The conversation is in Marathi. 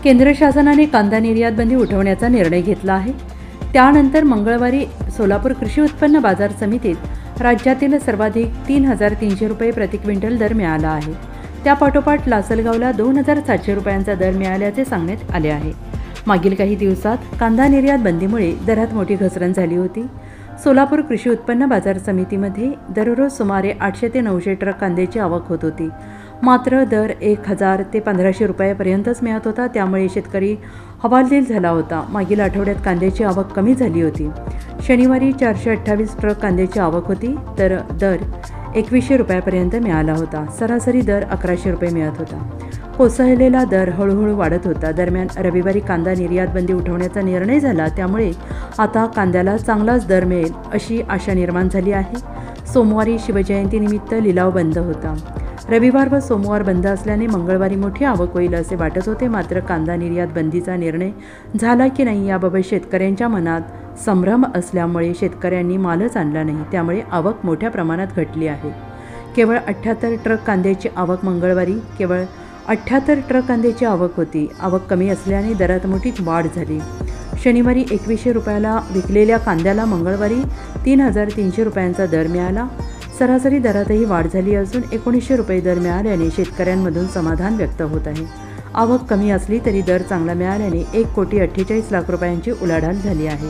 केंद्र शासनाने कांदा निर्यात बंदी उठवण्याचा निर्णय घेतला आहे। त्यानंतर मंगळवारी सोलापूर कृषी उत्पन्न बाजार समितीत राज्यातील सर्वाधिक 3,300 रुपये प्रति क्विंटल दर मिळाला आहे। त्यापाठोपाठ लासलगावला 2,700 रुपयांचा दर मिळाल्याचे सांगण्यात आले आहे। मागील काही दिवसात कांदा निर्यात बंदीमुळे दरात मोठी घसरण झाली होती। सोलापूर कृषी उत्पन्न बाजार समितीमध्ये दररोज सुमारे 800 ते 900 ट्रक कांद्याची आवक होत होती। मात्र दर 1,000 ते 1,500 रुपयापर्यंतच मिळत होता, त्यामुळे शेतकरी हवालदिल झाला होता। मागील आठवड्यात कांद्याची आवक कमी झाली होती। शनिवारी 428 ट्रक कांद्याची आवक होती, तर दर 2,100 रुपयापर्यंत मिळाला होता। सरासरी दर 1,100 रुपये मिळत होता। कोसळलेला दर हळूहळू वाढत होता। दरम्यान रविवारी कांदा निर्यात बंदी उठवण्याचा निर्णय झाला, त्यामुळे आता कांद्याला चांगलाच दर मिळेल अशी आशा निर्माण झाली आहे। सोमवारी शिवजयंतीनिमित्त लिलाव बंद होता। रविवार व सोमवार बंद असल्याने मंगळवारी मोठी आवक होईल असे वाटत होते। मात्र कांदा निर्यात बंदीचा निर्णय झाला की नाही याबाबत शेतकऱ्यांच्या मनात संभ्रम असल्यामुळे शेतकऱ्यांनी मालच आणला नाही, त्यामुळे आवक मोठ्या प्रमाणात घटली आहे। केवळ 78 ट्रक कांद्याची आवक मंगळवारी केवळ 78 ट्रक कांद्याची आवक होती। आवक कमी असल्याने दरात मोठी वाढ झाली। शनिवारी 2,100 रुपयाला विकलेल्या कांद्याला मंगळवारी 3,300 रुपयांचा दर मिळाला। सरासरी दरातही वाढ झाली असून 1,900 रुपये दर मिळाल्याने शेतकऱ्यांमधून समाधान व्यक्त होत आहे। आवक कमी असली तरी दर चांगला मिळाल्याने 1,48,00,00,000 रुपयांची उलाढाल झाली आहे।